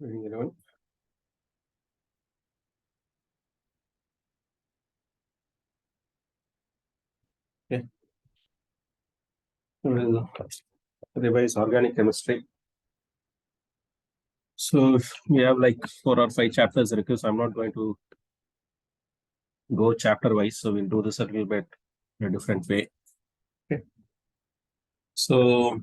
11. Okay. We'll revise organic chemistry. So we have like 4 or 5 chapters, so I'm not going to go chapter wise. So we'll do this a little bit in a different way. Okay. So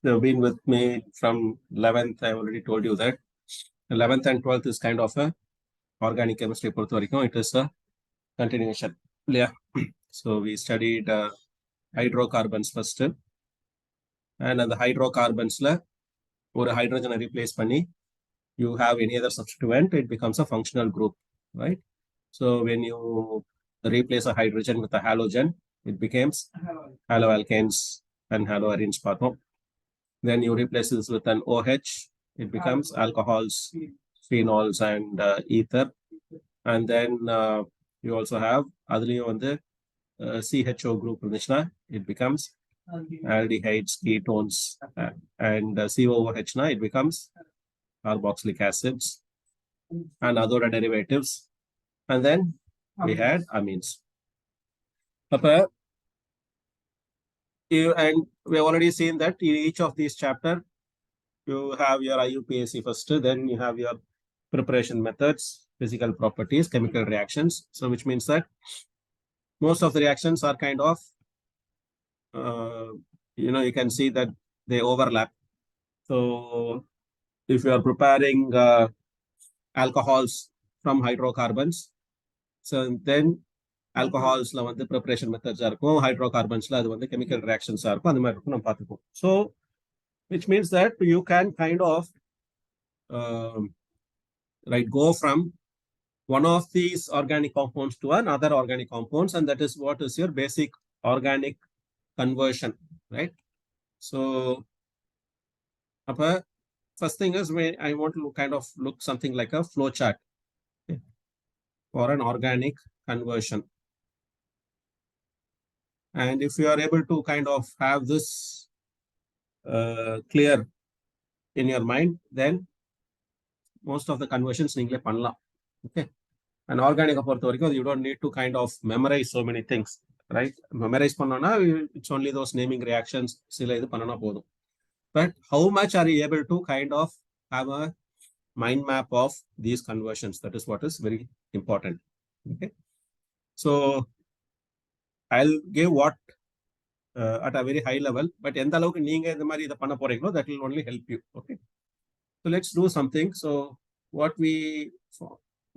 they've been with me from 11th. I already told you that 11th and 12th is kind of a organic chemistry. It is a continuation. Yeah. So we studied hydrocarbons first. And the hydrocarbons or hydrogen replace panni, you have any other substituent, it becomes a functional group, right? So when you replace a hydrogen with a halogen, it becomes haloalkanes and haloarenes. Then you replace this with an OH, it becomes alcohols, phenols, and ether. And then you also have on the CHO group, it becomes aldehydes, ketones, and COOH, it becomes carboxylic acids and other derivatives. And then we had amines. And we have already seen that in each of these chapters, you have your IUPAC first, then you have your preparation methods, physical properties, chemical reactions. So which means that most of the reactions are kind of, you can see that they overlap. So if you are preparing alcohols from hydrocarbons, so then alcohols the preparation methods are hydrocarbons the chemical reactions are so which means that you can kind of go from one of these organic compounds to another organic compounds, and that is what is your basic organic conversion, right? So first thing is I want to kind of look something like a flow chart for an organic conversion. And if you are able to kind of have this clear in your mind, then most of the conversions நீங்களே பண்ணலாம். Okay. And organic because you don't need to kind of memorize so many things, right? Memorize பண்ணனா it's only those naming reactions சில இது பண்ணனா போதும். But how much are you able to kind of have a mind map of these conversions? That is what is very important. Okay. So I'll give what at a very high level, but எந்த அளவுக்கு நீங்க இந்த மாதிரி இத பண்ண போறீங்களோ that will only help you. Okay. So let's do something. So what we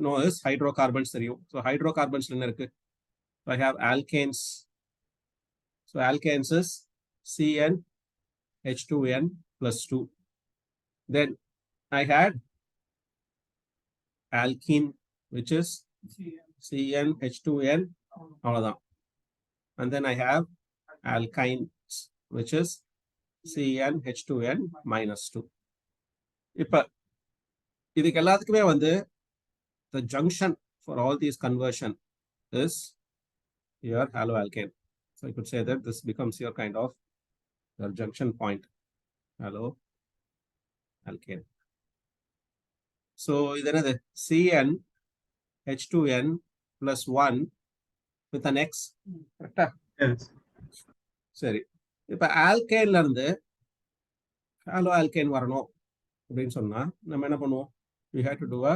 know is hydrocarbons. So hydrocarbons, I have alkanes. So alkanes is CnH2n plus 2. Then I had alkene, which is CnH2n. And then I have alkynes, which is CnH2n minus 2. இதுக்கு எல்லாத்துக்குமே the junction for all these conversion is your haloalkane. So I could say that this becomes your kind of your junction point, haloalkane. So this is CnH2n plus 1 with an X. Yes. சரி, இப்ப ஆல்கைன்ல இருந்து haloalkane வரணும் அப்படின்னு சொன்னா நம்ம என்ன பண்ணுவோம்? We have to do a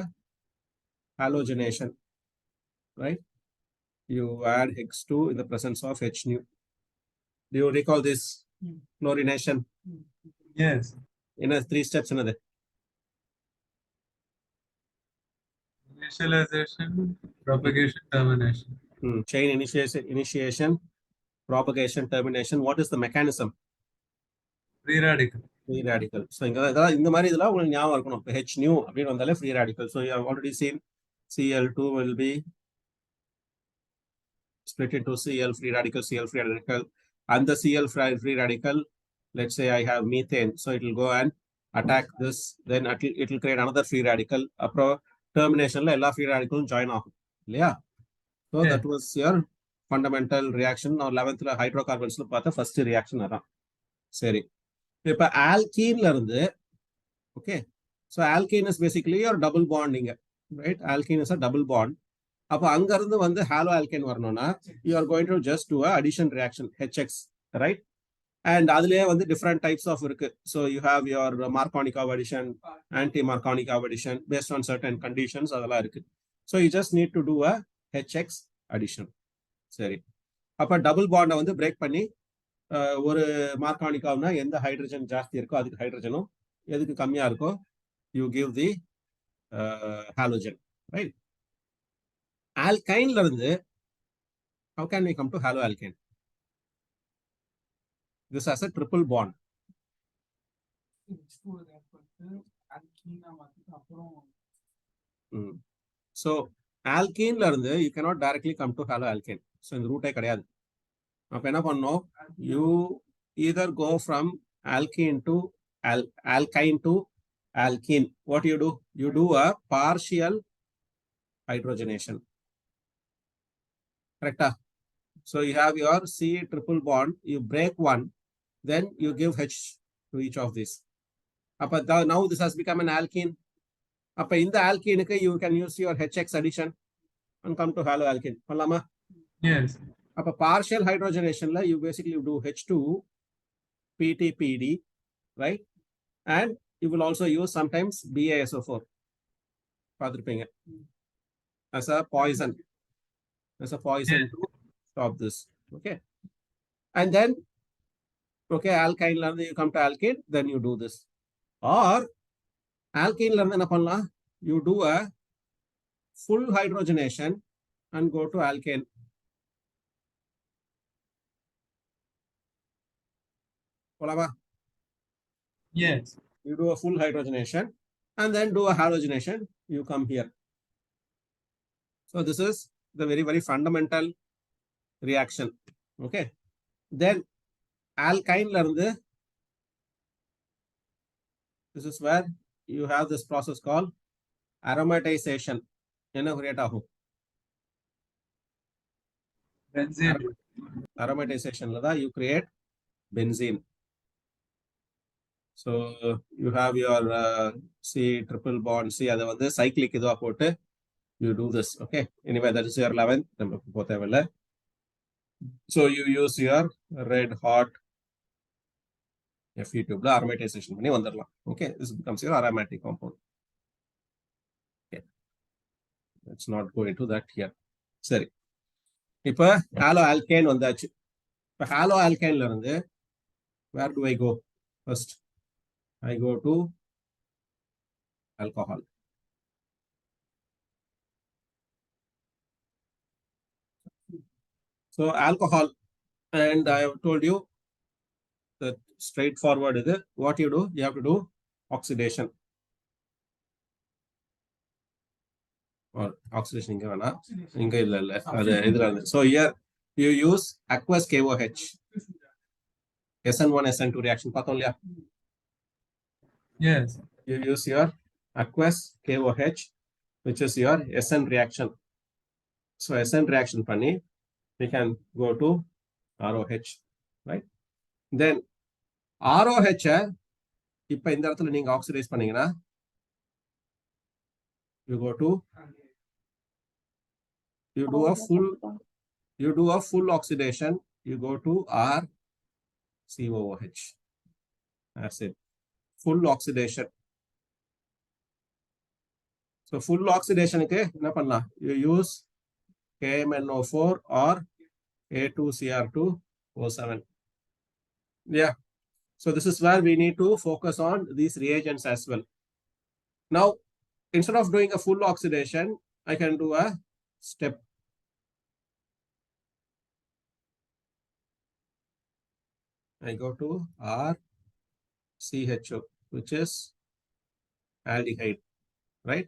halogenation, right? You add X2 in the presence of H nu. Do you recall this chlorination? Yes. In 3 steps, another Initialization, propagation, termination. Chain initiation, propagation, termination. What is the mechanism? Free radical. Free radical. So in the மாதிரி இதெல்லாம் உங்களுக்கு ஞாபகம் இருக்கணும். H nu அப்படின்னு வந்தாலே free radical. So you have already seen Cl2 will be split into Cl free radical, Cl free radical, and the Cl free radical. Let's say I have methane, so it will go and attack this. Then it will create another free radical. Apro termination la ella free radical join off. Yeah. So yeah, that was your fundamental reaction. Or 11th hydrocarbons lo paatha first reaction adha. Seri. இப்ப ஆல்கீன்ல இருந்து okay so alkene is basically ஒரு double bond இங்க right alkene is a double bond அப்போ அங்க இருந்து வந்து haloalkane வரணும்னா you are going to just to addition reaction HX right and அதுலயே வந்து டிஃப்ரெண்ட் டைப்ஸ் ஆஃப் இருக்கு so you have your Markovnikov addition anti Markovnikov addition based on certain conditions அதெல்லாம் இருக்கு so you just need to do a HX addition சரி அப்ப double பாண்டை வந்து break பண்ணி ஒரு மார்கானிக்காவ்னா எந்த ஹைட்ரஜன் ஜாஸ்தி இருக்கோ அதுக்கு ஹைட்ரஜனும் எதுக்கு கம்மியா இருக்கோ you give the halogen right ஆல்கைன்ல இருந்து how can we come to haloalkane? This has a triple bond. So alkene இருந்து you cannot directly come to haloalkane. So இந்த ரூட்டே கிடையாது. அப்ப என்ன பண்ணோம்? You either go from alkene to alkyne to alkene. What you do? You do a partial hydrogenation. Correct? So you have your C triple bond, you break one, then you give H to each of these. Now this has become an alkene. In the alkene, you can use your HX addition and come to haloalkane. Yes. Partial hydrogenation, you basically do H2, PTPD, right? And you will also use sometimes BaSO4 as a poison. As a poison Yes. to stop this. Okay. And then, okay, alkyne, you come to alkane, then you do this. Or alkene, you do a full hydrogenation and go to alkane. Yes. You do a full hydrogenation and then do a halogenation, you come here. So this is the very, very fundamental reaction. Okay. Then alkyne, this is where you have this process called aromatization. Benzene. Aromatization, you create benzene. So you have your C triple bond, C, other cyclic, you do this. Okay. Anyway, that is your 11th. So you use your red hot Fe tube aromatization. Okay. This becomes your aromatic compound. Okay. Let's not go into that here. Sorry. Now, haloalkane vandachu. Haloalkane, where do I go? First, I go to alcohol. So alcohol, and I have told you that straightforward is what you do. You have to do oxidation. Or oxidation. So here you use aqueous KOH. SN1, SN2 reaction. Yes. You use your aqueous KOH, which is your SN reaction. So SN reaction panni, we can go to ROH, right? Then ROH, இப்ப இந்த இடத்துல நீங்க oxidise பண்ணீங்கன்னா you go to you do a full oxidation, you go to RCOOH. That's it. Full oxidation. So full oxidation you use KMNO4 or A2CR2O7. Yeah. So this is where we need to focus on these reagents as well. Now, instead of doing a full oxidation, I can do a step. I go to RCHO, which is aldehyde, right?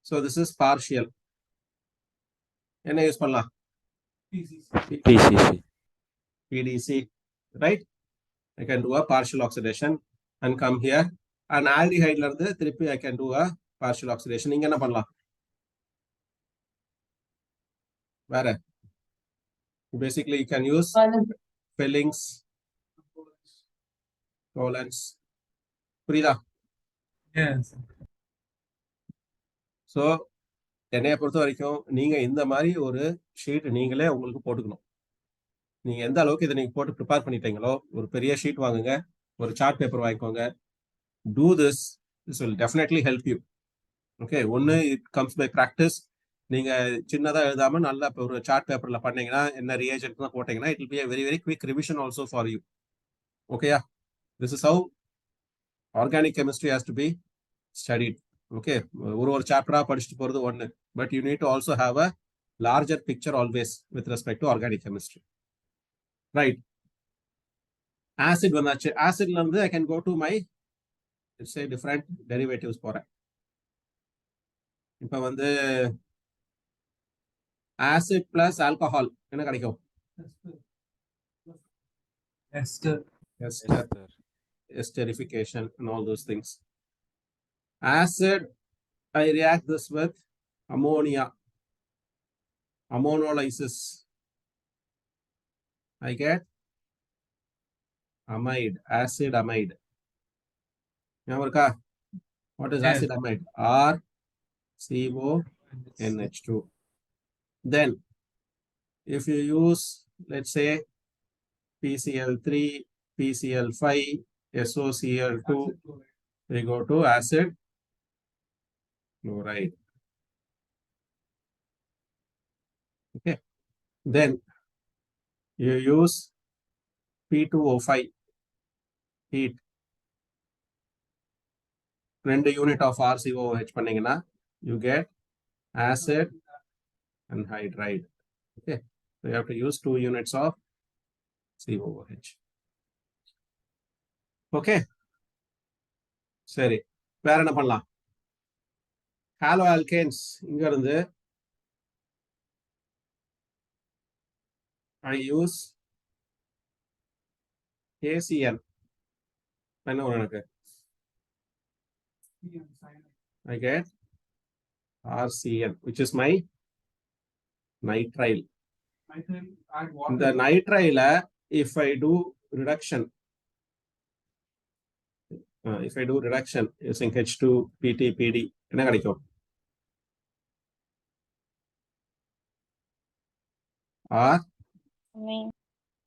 So this is partial. Enna use pannalam? PDC, right? I can do a partial oxidation and come here. And aldehyde I can do a partial oxidation. Inga enna pannalam? Where? Basically, you can use fillings. covalence. புரியுதா? Yes. So என்னைய பொறுத்த வரைக்கும் நீங்க இந்த மாதிரி ஒரு sheet நீங்களே உங்களுக்கு போட்டுக்கணும். நீங்க எந்த அளவுக்கு இதை நீங்க போட்டு ப்ரிப்பேர் பண்ணிட்டீங்களோ ஒரு பெரிய ஷீட் வாங்குங்க, ஒரு சார்ட் பேப்பர் வாங்கிக்கோங்க. Do this will definitely help you. Okay, ஒன்று இட் கம்ஸ் பை ப்ராக்டிஸ். நீங்க சின்னதா எழுதாம நல்லா இப்போ ஒரு சார்ட் பேப்பர்ல பண்ணீங்கன்னா என்ன ரியேஜென்ட்லாம் போட்டீங்கன்னா it will be a very very quick revision also for you. ஓகேயா? This is how organic chemistry has to be studied. Okay, ஒரு சாப்டரா படிச்சுட்டு போறது ஒன்று, but you need to also have a larger picture always with respect to organic chemistry. Right. Acid வந்தாச்சு. ஆசிட்ல இருந்து I can go to my let's say different derivatives போறேன். இப்போ வந்து acid plus alcohol என்ன கிடைக்கும்? Ester. Ester. Esterification and all those things. Acid, I react this with ammonia. Ammonolysis. I get amide, acid amide. What is Yes. acid amide? RCONH2. Then, if you use, let's say, PCl3, PCl5, SOCl2, we go to acid chloride. Okay. Then, you use P2O5 heat. 2 unit of RCOH பண்ணீங்கன்னா you get acid and hydride. Okay, so you have to use 2 units of COOH. Okay, சரி, வேற என்ன பண்ணலாம்? Hollow alkanes இங்க இருந்து I use KCl. என்ன வரும் எனக்கு? I get RCl, which is my nitrile. இந்த nitrile, if I do reduction using H2 PT PD என்ன கிடைக்கும்?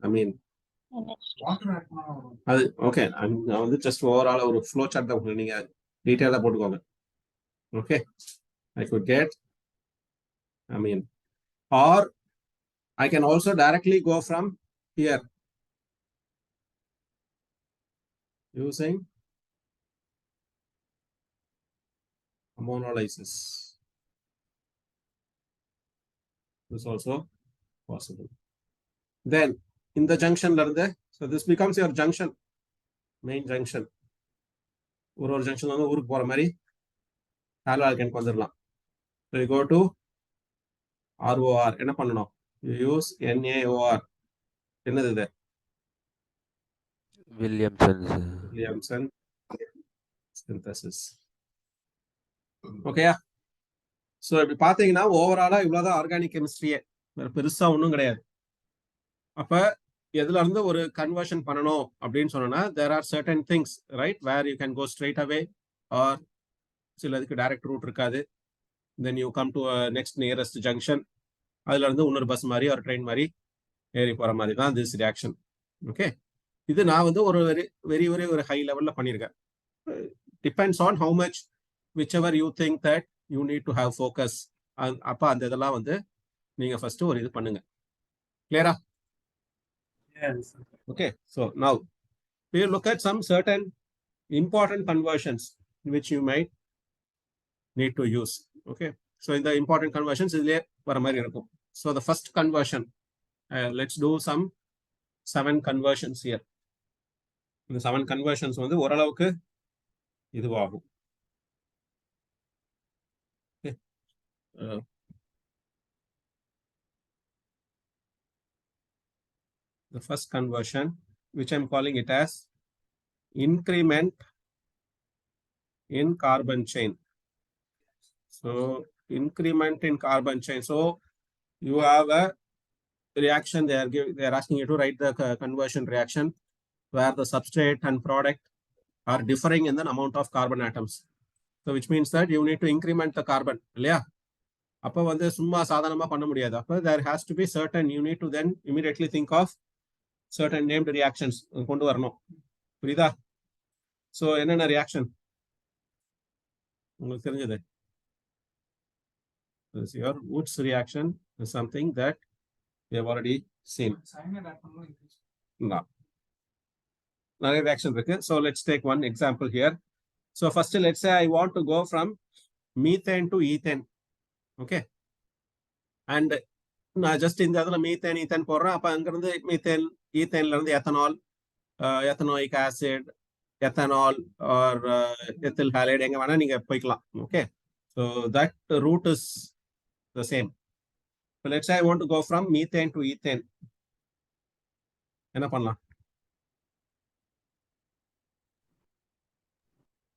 amine. அது ஓகே, நான் வந்து ஜஸ்ட் ஓவரால் ஒரு ஃப்ளோ சார்ட் தான் நீங்க டீடைலா போட்டுக்கோங்க. Okay, I could get amine, or I can also directly go from here using ammonolysis. This is also possible. Then in the junction ல so this becomes your junction, main junction. ஒரு junction வந்து ஊருக்கு போற மாதிரி hollow ஆல்கேனுக்கு வந்துடலாம். So you go to ROR, என்ன பண்ணணும்? You use NaOR. என்னது இது? Williamson synthesis. ஓகேயா? ஸோ இப்படி பார்த்தீங்கன்னா ஓவராலா இவ்வளோதான் ஆர்கானிக் கெமிஸ்ட்ரியே, வேற பெருசா ஒன்றும் கிடையாது. அப்ப எதுல இருந்து ஒரு கன்வர்ஷன் பண்ணணும் அப்படின்னு சொன்னா there are certain things, right, where you can go straight away or சிலதுக்கு டைரக்ட் ரூட் இருக்காது. then you come to a next nearest junction, அதுல இருந்து இன்னொரு பஸ் மாதிரி ஒரு ட்ரெயின் மாதிரி ஏறி போற மாதிரி தான் this reaction. ஓகே, இது நான் வந்து ஒரு வெரி ஒரு ஹை லெவல்ல பண்ணியிருக்கேன். Depends on how much whichever you think that you need to have focus. அப்ப அந்த இதெல்லாம் வந்து நீங்க ஃபர்ஸ்ட் ஒரு இது பண்ணுங்க. கிளியரா? Yes. Okay, so now we will look at some certain important conversions which you might need to use. Okay, so in the important conversions இதுலயே வர மாதிரி இருக்கும். So the first conversion, let's do some 7 conversions here. இந்த 7 conversions வந்து ஓரளவுக்கு இதுவாகும். Okay. The first conversion, which I'm calling it as increment in carbon chain. So increment in carbon chain. So you have a reaction, they are asking you to write the conversion reaction. where the substrate and product are differing in the amount of carbon atoms. So which means that you need to increment the carbon. இல்லையா? அப்போ வந்து சும்மா சாதாரணமா பண்ண முடியாது. அப்போ there has to be certain, you need to then immediately think of certain named reactions கொண்டு வரணும். புரியுதா? So என்னென்ன reaction? உங்களுக்கு தெரிஞ்சது. This your Woods reaction is something that we have already seen. No. நிறைய reaction இருக்கு. So let's take one example here. So first let's say I want to go from methane to ethane. Okay. And நான் just இந்த இடத்துல methane ethane போடுறேன். அப்போ அங்கிருந்து methane ஈத்தேன்ல இருந்து ethanol, ethanoic acid, ethanol or ethyl halide எங்க வேணா நீங்க போய்க்கலாம். Okay, so that route is the same. Let's I want to go from methane to ethane. என்ன பண்ணலாம்?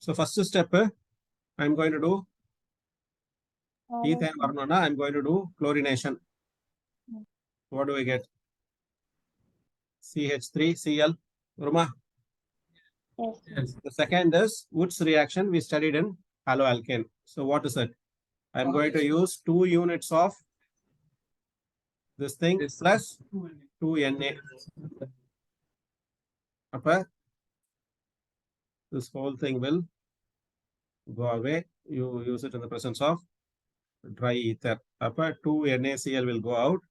So first step I am going to do ethane வரணும்னா I am going to do chlorination. What do we get? CH3Cl. Ruma? Yes. The second is Woods reaction we studied in haloalkane. So what is it? I'm going to use 2 units of this thing plus 2Na. Upper, this whole thing will go away. You use it in the presence of dry ether. Upper 2NaCl will go out.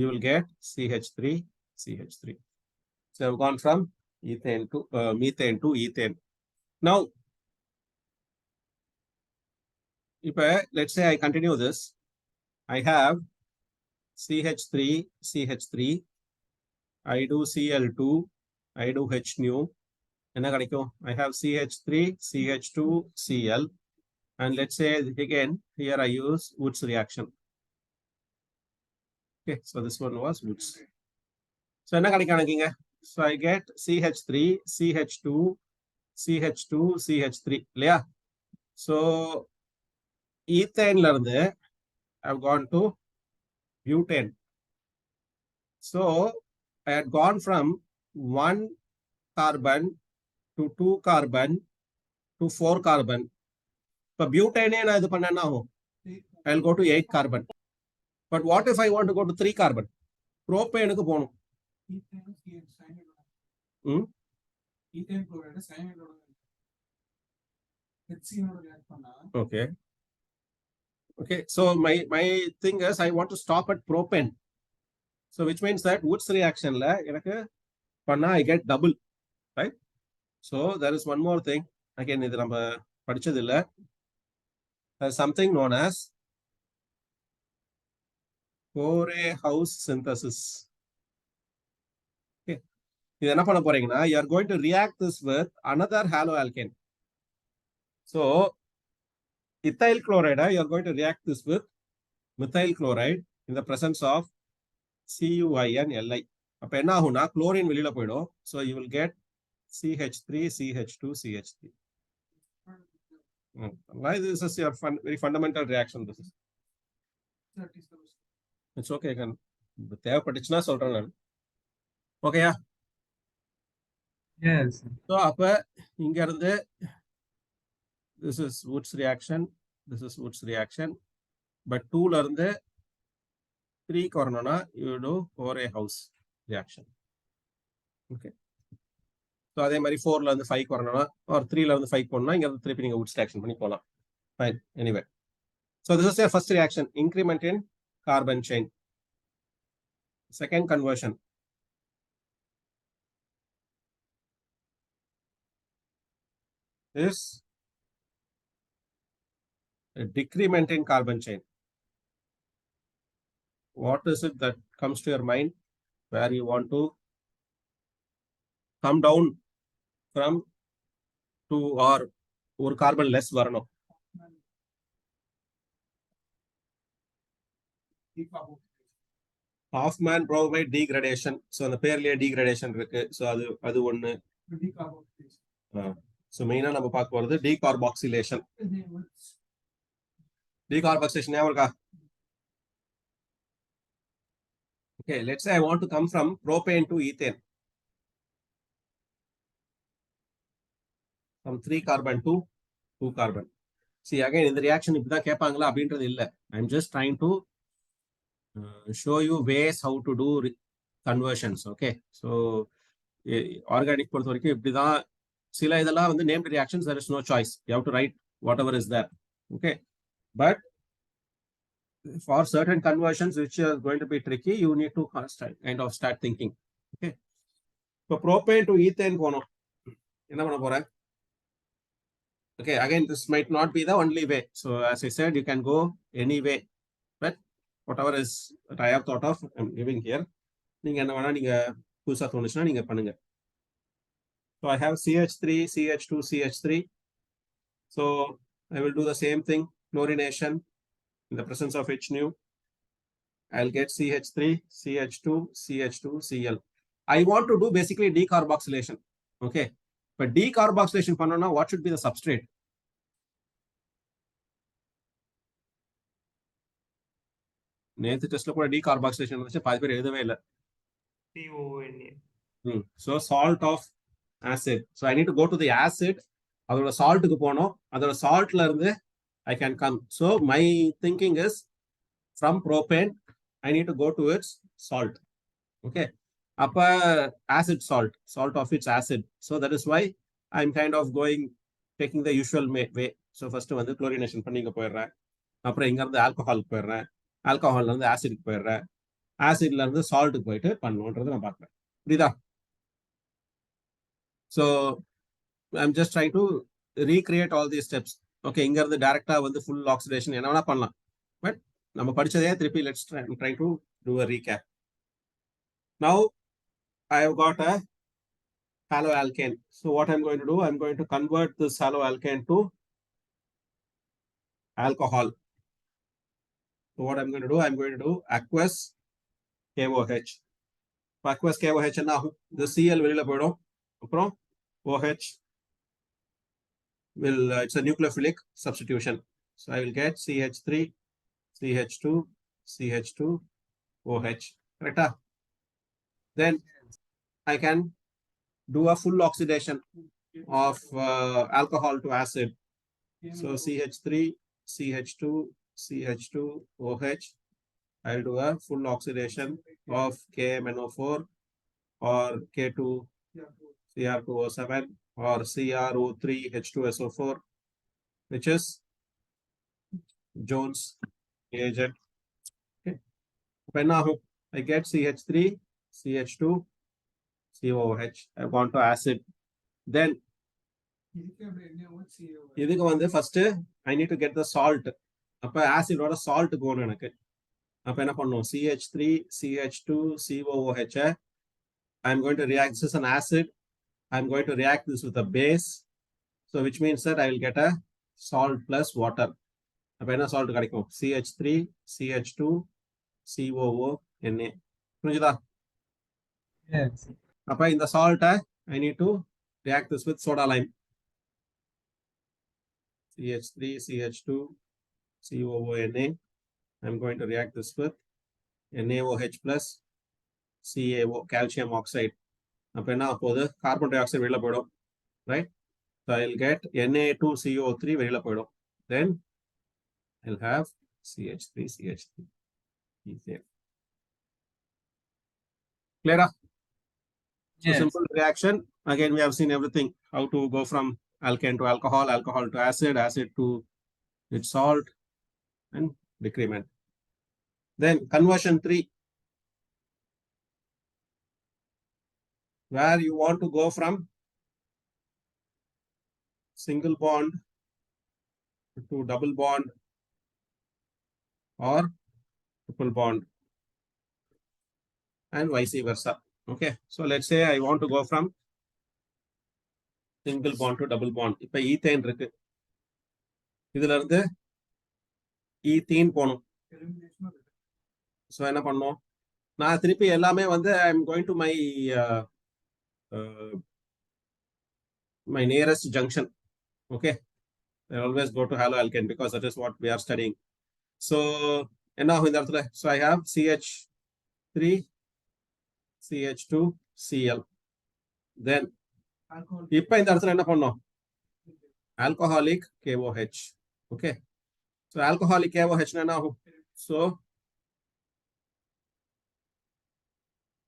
You will get CH3. So I've gone from ethane to methane to ethane. Now, if let's say I continue this, I have CH3, I do Cl2, I do H nu. I have CH3, CH2, Cl, and let's say again here I use Woods reaction. Okay, so this one was Woods. So so I get CH3, CH2, CH2, CH3. Yeah. So ethane ladde I've gone to butane. So I had gone from 1 carbon to 2 carbon to 4 carbon. But butane na idu panna na ho. I'll go to 8 carbon. But what if I want to go to 3 carbon? Propane ku ponum. Okay. Okay. So my thing is I want to stop at propane. So which means that Woods reaction la enakku panna I get double, right? So there is one more thing. Again idu namba padichadhu illa. There's something known as Corey-House synthesis. Okay. You are going to react this with another haloalkane. So ethyl chloride, you are going to react this with methyl chloride in the presence of CuI and Li. Chlorine வெளியில போய்டும். So you will get CH3, CH2, CH3. Why this is your very fundamental reaction? This is. It's okay. I can. தேவைப்பட்டுச்சுன்னா சொல்றேன் நான். ஓகேயா? Yes. So அப்ப இங்க இருந்து this is Woods reaction, this is Woods reaction, but 2 ல இருந்து 3 க்கு வரணும்னா you do Corey-House reaction. Okay. So அதே மாதிரி 4 ல இருந்து 5 க்கு வரணும்னா or 3 ல இருந்து 5 போறணும்னா இங்க இருந்து திருப்பி நீங்க Woods reaction பண்ணி போலாம். Fine. Anyway. So this is your first reaction, increment in carbon chain. Second conversion. Is a decrement in carbon chain. What is it that comes to your mind where you want to come down from 2 or carbon less varano? Hoffman bromide degradation. So the pairly degradation இருக்கு. So அது ஒண்ணு. So மெயினா நம்ம பார்க்க போறது decarboxylation. Decarboxylation ஞாபகம் இருக்கா? Okay, let's say I want to come from propane to ethane. from 3 carbon to 2 carbon. See, again, in the reaction, I'm just trying to show you ways how to do conversions. Okay, so organic பொறுத்த வரைக்கும் இப்படிதான் சில இதெல்லாம் வந்து named reactions, there is no choice, you have to write whatever is there. Okay, but for certain conversions which are going to be tricky, you need to kind of start thinking. Okay, so propane to ethane போனோம், என்ன பண்ண போறேன்? Okay, again, this might not be the only way. So as I said, you can go any way, but whatever is that I have thought of, I'm giving here. நீங்க என்ன வேணா நீங்க புதுசா தோணுச்சுன்னா நீங்க பண்ணுங்க. So I have CH3, CH2, CH3. So I will do the same thing, chlorination in the presence of H nu. I'll get CH3, CH2, CH2, Cl. I want to do basically decarboxylation. Okay, but decarboxylation பண்ணனும்னா what should be the substrate? நேத்து டெஸ்ட்ல கூட decarboxylation வந்துச்சு, பாதி பேர் எழுதவே இல்லை. CONA. So salt of acid. So I need to go to the acid. அதோட சால்ட்டுக்கு போனோம், அதோட சால்ட்ல இருந்து I can come. So my thinking is from propane I need to go to its salt. Okay, அப்ப acid salt of its acid. So that is why I'm kind of taking the usual way. So first வந்து chlorination பண்ணி இங்க போயிடுறேன், அப்புறம் இங்க இருந்து ஆல்கஹாலுக்கு போயிடுறேன், ஆல்கஹால்ல இருந்து ஆசிடுக்கு போயிடுறேன், ஆசிட்ல இருந்து சால்ட்டுக்கு போயிட்டு பண்ணுன்றதை நான் பார்க்குறேன். புரியுதா? So I'm just trying to recreate all these steps. Okay, இங்க இருந்து டைரக்டா வந்து full oxidation என்ன வேணா பண்ணலாம், பட் நம்ம படிச்சதே திருப்பி I'm trying to do a recap. Now I have got a haloalkane. So what I'm going to do, I'm going to convert this haloalkane to alcohol. So what I'm going to do, I'm going to do aqueous KOH. Aqueous KOH என்ன ஆகும்? The Cl வெளியில போயிடும், அப்புறம் OH will it's a nucleophilic substitution. So I will get CH3, CH2, CH2, OH. Correct? Then I can do a full oxidation of alcohol to acid. So CH3, CH2, CH2, OH. I'll do a full oxidation of KMNO4 or K2 CR2O7 or CrO3 H2SO4, which is Jones reagent. Okay, I get CH3, CH2, COOH. I've gone to acid. Then இதுக்கு வந்து first I need to get the salt. அப்ப ஆசிடோட salt போகணும் எனக்கு. அப்ப என்ன பண்ணும்? CH3, CH2, COOH. I'm going to react. This is an acid. I'm going to react this with a base. So which means that I will get a salt plus water. அப்ப என்ன salt கிடைக்கும்? CH3, CH2, COONA. புரிஞ்சுதா? Yes. அப்ப இந்த salt I need to react this with soda lime. CH3, CH2, COONA. I'm going to react this with NaOH plus CaO, calcium oxide. அப்ப என்ன ஆகுது? Carbon di oxide வெளியில போயிடும், right? So I'll get Na2CO3 வெளியில போயிடும். Then I'll have CH3, CH3. Clear? So Yes. simple reaction. Again, we have seen everything, how to go from alkane to alcohol, alcohol to acid, acid to its salt, and decrement. Then conversion 3, where you want to go from single bond to double bond or triple bond and vice versa. Okay, so let's say I want to go from single bond to double bond. இப்ப ethane இருக்கு, இதுல இருந்து ethene போணும். So என்ன பண்ணோம்? நான் திருப்பி எல்லாமே வந்து I'm going to my nearest junction. Okay, I always go to haloalkane because that is what we are studying. So என்ன ஆகும் இந்த இடத்துல? So I have CH3, CH2, Cl. Then இப்ப இந்த இடத்துல என்ன பண்ணோம்? alcoholic KOH. Okay. So alcoholic KOH na ho. So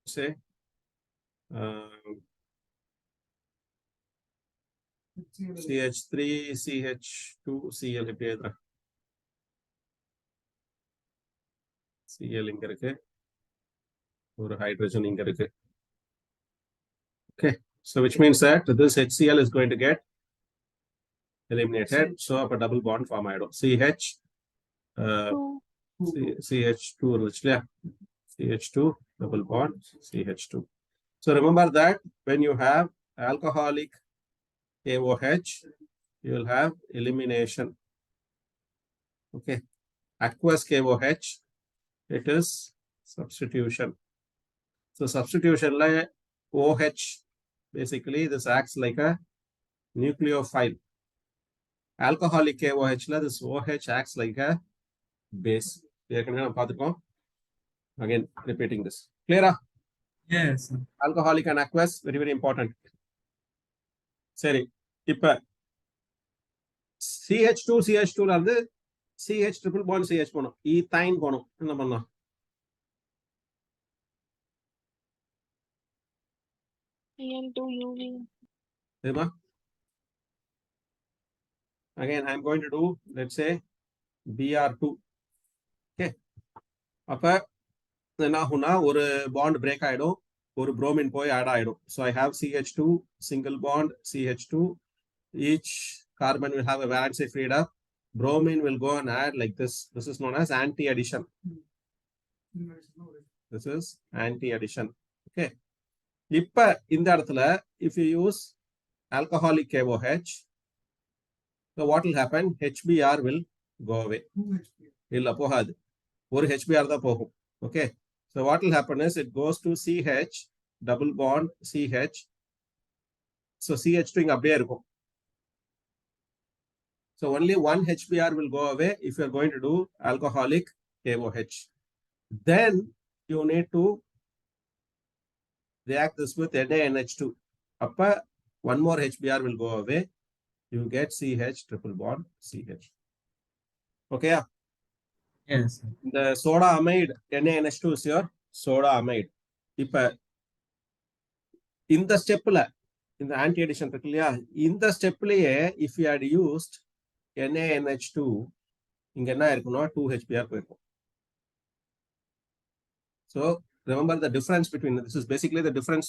say CH3 CH2 Cl இப்படி எழுதுறேன். Cl இங்க இருக்கு, ஒரு hydrogen இங்க இருக்கு. Okay, so which means that this HCl is going to get eliminated. So up a double bond form ஆயிடும். CH CH2 இருந்துச்சு இல்லையா, CH2 double bond CH2. So remember that when you have alcoholic KOH, you will have elimination. Okay, aqueous KOH, it is substitution. So substitution like OH, basically this acts like a nucleophile. Alcoholic KOH la this OH acts like a base. Again repeating this. Clear? Yes. Alcoholic and aqueous, very very important. சரி, இப்ப CH2 CH2 ல இருந்து CH triple bond CH போணும், ethine போணும். என்ன பண்ணலாம்? Cl2UV. தெரியுமா? Again I am going to do, let's say Br2. Okay, அப்ப என்ன ஆகும்னா ஒரு bond break ஆயிடும், ஒரு bromine போய் add ஆயிடும். So I have CH2 single bond CH2, each carbon will have a valency freed up, bromine will go and add like this. This is known as anti-addition. This is anti-addition. Okay, இப்ப இந்த இடத்துல if you use alcoholic KOH, so what will happen? HBr will go away. இல்ல போகாது, ஒரு HBr தான் போகும். Okay, so what will happen is it goes to CH double bond CH. So CH2 இங்க அப்படியே இருக்கும். So only one HBr will go away if you are going to do alcoholic KOH. Then you need to react this with NaNH2. Appa one more HBr will go away. You get CH triple bond CH. Okay. Yes. The soda amide NaNH2 is your soda amide. இப்ப இந்த ஸ்டெப்ல இந்த anti addition இருக்கு இல்லையா, இந்த ஸ்டெப்லயே if you had used NaNH2, இங்க என்ன இருக்குன்னா 2HBr போயிருக்கும். So remember the difference between, this is basically the difference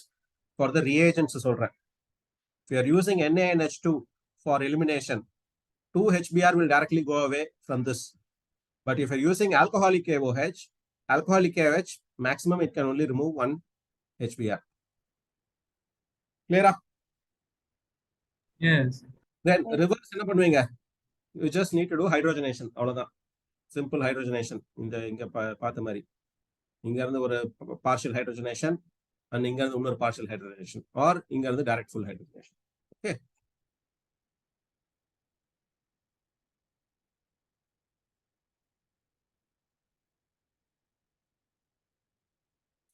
for the reagents சொல்றேன். If you are using NaNH2 for elimination, 2HBr will directly go away from this. But if you're using alcoholic KOH, maximum it can only remove one HBr. Clear? Yes. Then reverse என்ன பண்ணுவீங்க? You just need to do hydrogenation. அவ்வளவுதான். Simple hydrogenation. இங்க பார்த்த மாதிரி. இங்க இருந்து ஒரு partial hydrogenation and இங்க இருந்து இன்னொரு partial hydrogenation, or இங்க இருந்து direct full hydrogenation. Okay.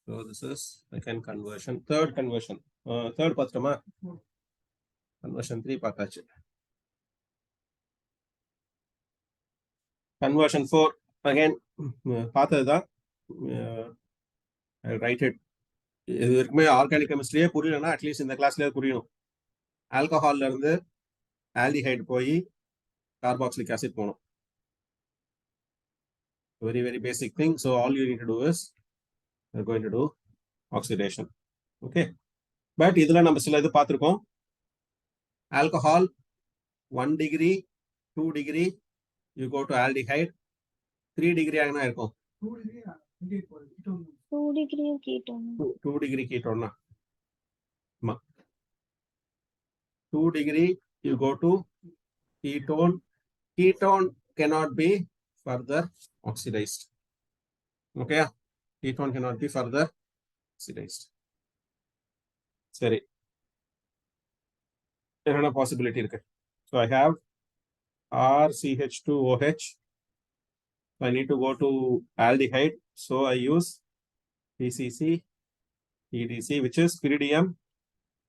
So this is second conversion. Third conversion. Third பார்த்தோமா? Conversion 3 பார்த்தாச்சு. Conversion 4 again பார்த்ததுதான். I write it. இது இருக்குமே ஆர்கானிக் கெமிஸ்ட்ரியே புரியலன்னா அட்லீஸ்ட் இந்த கிளாஸ்லயே புரியணும். ஆல்கஹால்ல இருந்து ஆல்டிஹைட் போய் கார்பாக்சிலிக் ஆசிட் போகணும். Very very basic thing. So all you need to do is we're going to do oxidation. Okay, but இதுல நம்ம சில இது பார்த்திருக்கோம். Alcohol 1 degree 2 degree you go to aldehyde, 3 degree ஆகனா இருக்கும் 2 degree ketone. 2 degree ketone na 2 degree you go to ketone cannot be further oxidized. Okay, ketone cannot be further oxidized. சரி, என்னென்ன possibility இருக்கு? So I have RCH2OH. I need to go to aldehyde, so I use PCC EDC, which is pyridium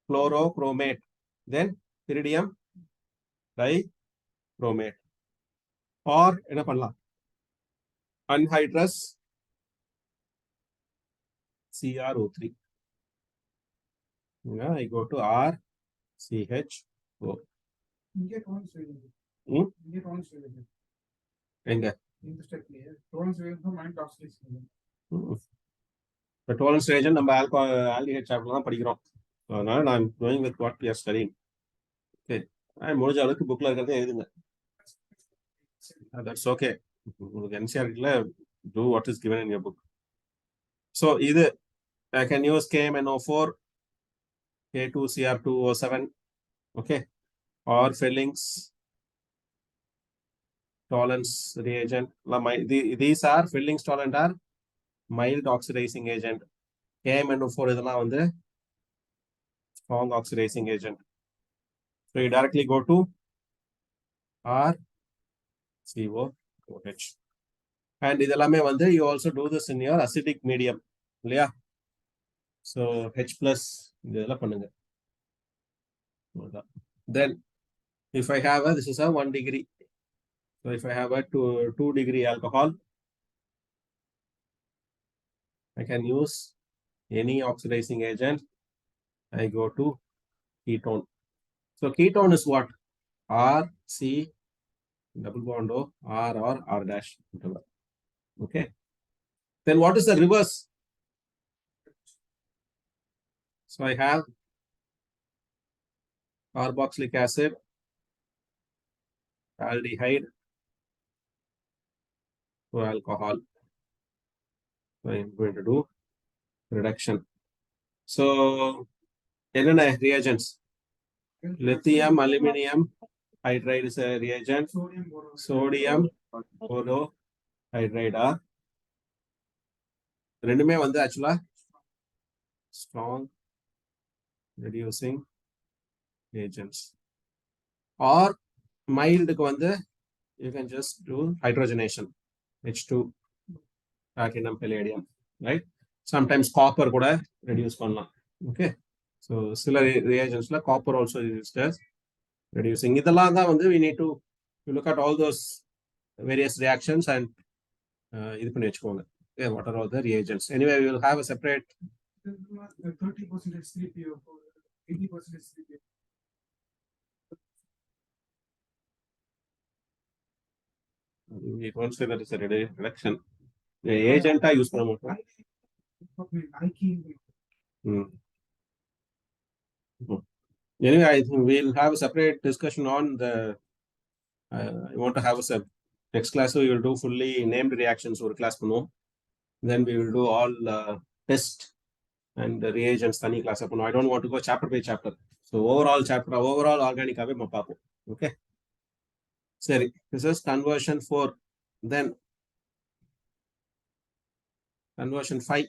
chlorochromate, then pyridium dibromate. Or என்ன பண்ணலாம் anhydrous CrO3. Yeah, I go to RCHO. இங்கே don'ts வேணும். ம்? இங்கே don'ts வேணும். எங்க இந்த ஸ்டெப்லயே don'ts வேணும் மைண்ட் ஆக்சிடேஷன். இப்போ டோலன்ஸ் ரேஜன் நம்ம ஆல்டிஹைட் சாப்டர் தான் படிக்கிறோம். அதனால நான் going with what we are studying. Okay, முடிஞ்ச அளவுக்கு புக்ல இருக்கிறதே எழுதுங்க. That's okay. உங்களுக்கு என்சிஆர்டில do what is given in your book. So இது I can use KMNO4, K2CR2O7, okay, or Fellings tolerance reagent. These are Fellings tolerant are mild oxidizing agent. KMNO4 இதெல்லாம் வந்து strong oxidizing agent. So you directly go to RCOOH. And இதெல்லாமே வந்து you also do this in your acidic medium. இல்லையா? So H plus இதெல்லாம் பண்ணுங்க. Then if I have a, this is a 1 degree. So if I have a 2 degree alcohol, I can use any oxidizing agent. I go to ketone. So ketone is what? R, C, double bond O, R or R dash. Whatever. Okay. Then what is the reverse? So I have carboxylic acid, aldehyde to alcohol. So I'm going to do reduction. So என்னென்ன reagents? Lithium, aluminum hydride is a reagent. Sodium borohydride are ரெண்டுமே வந்து ஆக்சுவலா strong reducing agents. Or mild க்கு வந்து you can just do hydrogenation, H2 platinum palladium, right? Sometimes copper கூட reduce பண்ணலாம். Okay, so சில reagentsல copper also is used as reducing. இதெல்லாம் தான் வந்து we need to look at all those various reactions and இது பண்ணி வச்சுக்கோங்க. Okay, what are all the reagents? Anyway, we will have a separate 30% C3PO, 80% C3PO. we won't say that it's a reduction. The agent I use பண்ண மாட்டோம். Anyway, I think we'll have a separate discussion on the. I want to have a next class. So we will do fully named reactions or class பண்ணுவோம். Then we will do all test and the reagents தனி class பண்ணுவோம். I don't want to go chapter by chapter. So overall chapter, overall organic ஆவே பார்ப்போம். Okay. சரி, this is conversion 4. Then conversion 5.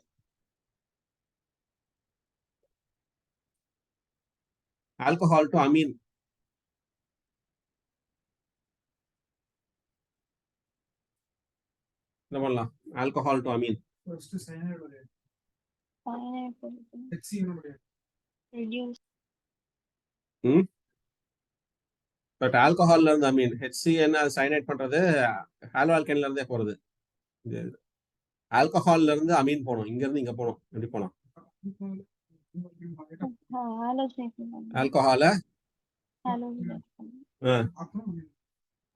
Alcohol to amine. என்ன பண்ணலாம்? Alcohol to amine. First cyanide வரையும். Cyanide போடுறது. HCl வரையும். Reduce. பட் ஆல்கஹால்ல இருந்து Ameen HCN cyanide பண்றது ஹாலோ ஆல்கேன்ல இருந்தே போறது. ஆல்கஹால்ல இருந்து அமீன் போனோம், இங்க இருந்து இங்க போனோம். எப்படி போனோம்? ஆல்கஹால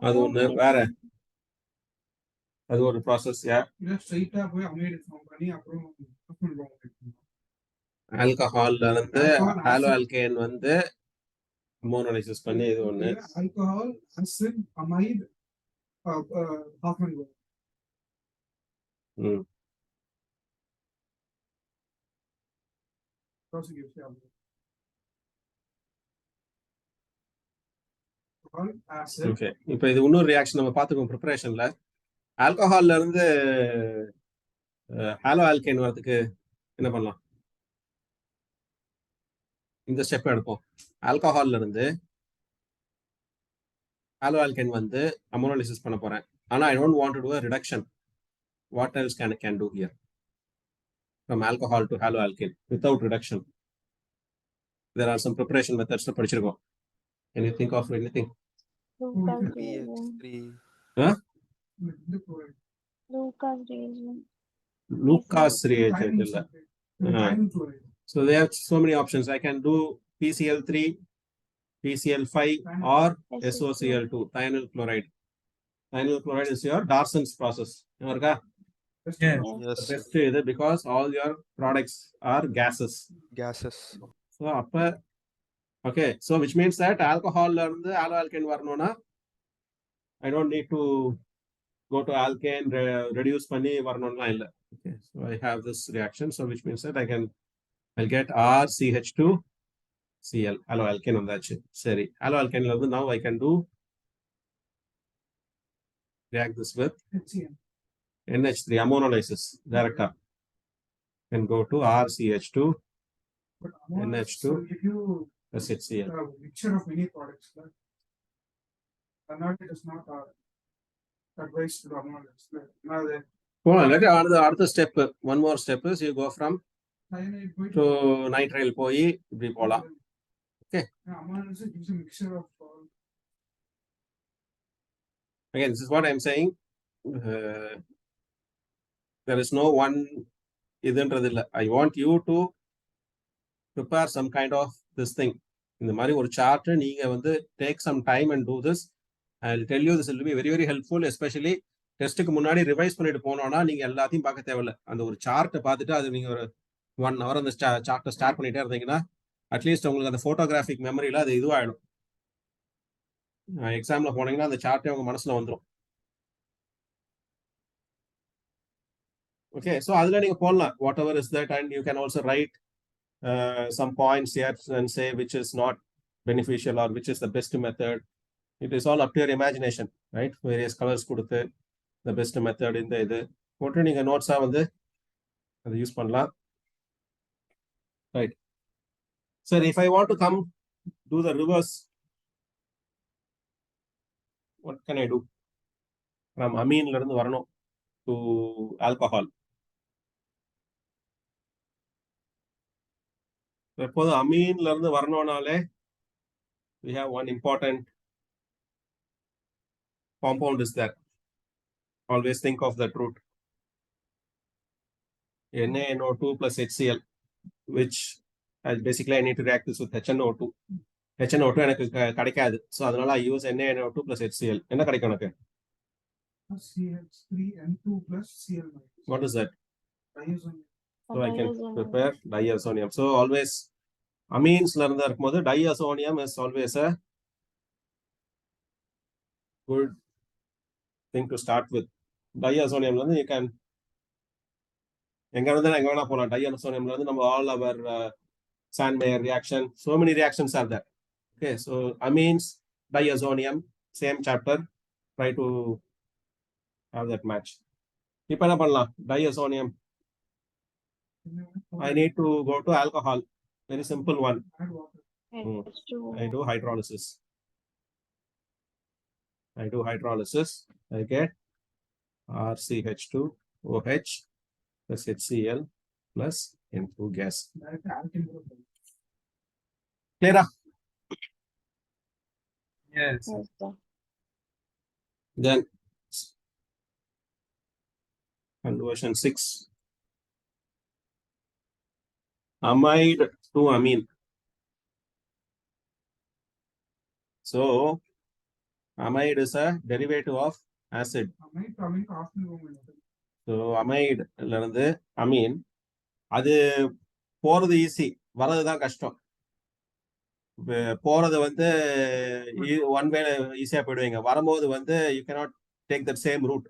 அது ஒண்ணு வேற, அது ஒரு ப்ராசஸ். ஸ்ட்ரைட்டா போய் அமைடு ஃபார்ம் பண்ணி அப்புறம் ஆல்கஹால்ல இருந்து ஹாலோ ஆல்கேன் வந்து அமோனலைசிஸ் பண்ணி இது ஒண்ணு. ஆல்கஹால், ஆசிட், அமைடு, ஹாஃப்மேன் கோ. ஓகே, இப்போ இது இன்னொரு ரியாக்ஷன் நம்ம பார்த்துக்கோம் ப்ரிப்பரேஷன்ல. ஆல்கஹால்ல இருந்து ஹாலோ ஆல்கேன் வரதுக்கு என்ன பண்ணலாம்? இந்த ஸ்டெப் எடுப்போம். ஆல்கஹால்ல இருந்து ஹாலோ ஆல்கேன் வந்து அமோனலைசிஸ் பண்ண போறேன். ஆனா I don't want to do a reduction. What else can do here? From alcohol to halo alkane without reduction. There are some preparation methods படிச்சிருக்கோம். Can you think of anything? Lucas BX3. reagent. இந்த chloride. Lucas reagent. Lucas reagent Thionyl illa. sulfate. Thionyl chloride. So they have so many options. I can do PCl3, PCl5 or SOCl2, thionyl chloride. Thionyl chloride is your Darson's process. Yes. Yes. Yes. Best is because all your products are gases. Gases. So upper, okay. So which means that alcohol and the alkyne varnona, I don't need to go to alkane, reduce pani varnona illa. Okay. So I have this reaction. So which means that I'll get RCH2Cl, alkyne on that. Sorry, alkyne level. Now I can do react this with HCl. NH3 ammonolysis direct up. Can go to RCH2 But ammonia NH2. will give you plus HCl. a mixture of many products. Not it is not advised to do ammonia. Now the Hold on, let another step. One more step is you go from cyanide going to nitrile poi இப்படி போலாம். Okay. ammonia gives a mixture of all. Again, this is what I'm saying. There is no one இதுன்றதில்ல. I want you to prepare some kind of this thing. இந்த மாதிரி ஒரு chart நீங்க வந்து take some time and do this. I'll tell you this will be very very helpful, especially டெஸ்ட்டுக்கு முன்னாடி revise பண்ணிட்டு போனோம்னா நீங்க எல்லாத்தையும் பார்க்க தேவையில்ல. அந்த ஒரு சார்ட்டை பார்த்துட்டு அது நீங்க ஒரு 1 hour அந்த சார்ட்டை ஸ்டார்ட் பண்ணிட்டே இருந்தீங்கன்னா அட்லீஸ்ட் உங்களுக்கு அந்த போட்டோகிராஃபிக் மெமரியில அது இதுவாயிடும். எக்ஸாம்ல போனீங்கன்னா அந்த சார்ட்டே உங்க மனசுல வந்துடும். ஓகே, ஸோ அதுல நீங்க போடலாம் what ever is that, and you can also right some points here and say which is not beneficial or which is the best method. It is all up to your imagination, right? Various colors கொடுத்து the best method இந்த இது போட்டு நீங்க நோட்ஸா வந்து அதை use பண்ணலாம். Right. Sir, if I want to come do the reverse, what can I do? From amine ல இருந்து வரணும் to alcohol. எப்போது அமீன்ல இருந்து வரணும்னாலே we have one important compound is there. Always think of that root. NaNO2 plus HCl, which basically I need to react this with HNO2. HNO2 எனக்கு கிடைக்காது. So அதனால I use NaNO2 plus HCl. என்ன கிடைக்கும் எனக்கு? CH3N2 plus Cl minus. What is that? Diazonium. So I can prepare diazonium. So always amines ல இருந்து இருக்கும்போது diazonium is always a good thing to start with. Diazonium ல இருந்து you can எங்க இருந்து எங்க வேணா போலாம். Diazonium ல இருந்து நம்ம all our Sandmeyer reaction, so many reactions are there. Okay, so amines, diazonium, same chapter. Try to have that match. இப்போ என்ன பண்ணலாம்? Diazonium. I need to go to alcohol. Very simple one. Add water. H2O. I do hydrolysis. I get RCH2OH plus HCl plus N2 gas. Direct alkene group. Clear? Yes. Yes, sir. Then conversion 6. Amide to amine. So amide is a derivative of acid. Amide coming after the moment. So amide ல இருந்து amine, அது போறது easy, வர்றதுதான் கஷ்டம். போறது வந்து one way ஈஸியா போயிடுவீங்க, வரும்போது வந்து you cannot take that same route.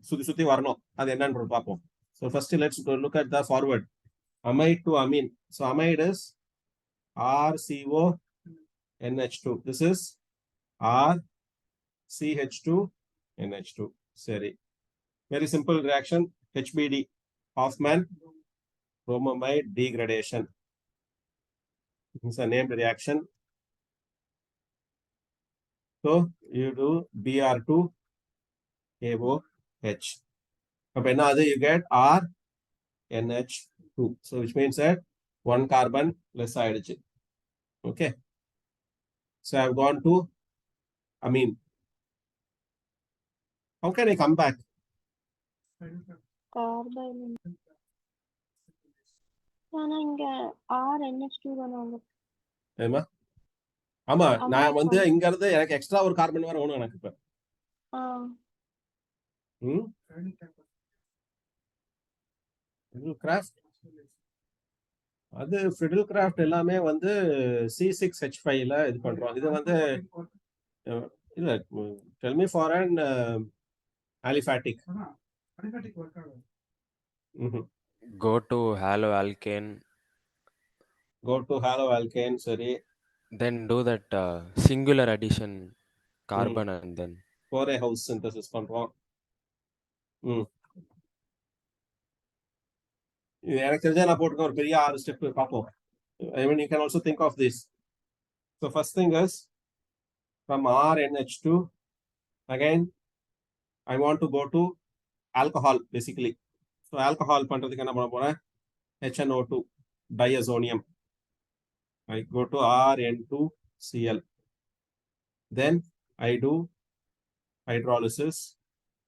சுத்தி சுத்தி வரணும். அது என்னன்னு பார்ப்போம். So first let's look at the forward. Amide to amine. So amide is RCONH2. This is RCH2NH2. Sorry. Very simple reaction. HBD, Hoffman bromamide degradation. It's a named reaction. So you do Br2AOH. You get RNH2. So which means that one carbon less hydrogen. Okay. So I've gone to amine. How can I come back? Carbon ஆனா இங்க RNH2 தானே வந்து ஏமா ஆமா நான் amide வந்து form. இங்க இருந்து எனக்கு எக்ஸ்ட்ரா ஒரு கார்பன் வேற வேணும் எனக்கு இப்ப ஆ ம் கிராஃப்ட் அது ஃபிடில் கிராஃப்ட் எல்லாமே வந்து C6H5ல இது பண்றோம் இது வந்து இல்ல tell me for an aliphatic அடிபட்டிக் ஒர்க் ஆகும். Go to haloalkane, go to haloalkane சரி then do that singular addition carbon and then Corey House synthesis பண்றோம் ம் இது எனக்கு தெரிஞ்சா நான் போட்டுக்க ஒரு பெரிய 6 ஸ்டெப் பார்ப்போம் I mean you can also think of this so first thing is from RNH2 again I want to go to alcohol basically so alcohol பண்றதுக்கு என்ன பண்ண போறேன் HNO2 diazonium I go to RN2Cl then I do hydrolysis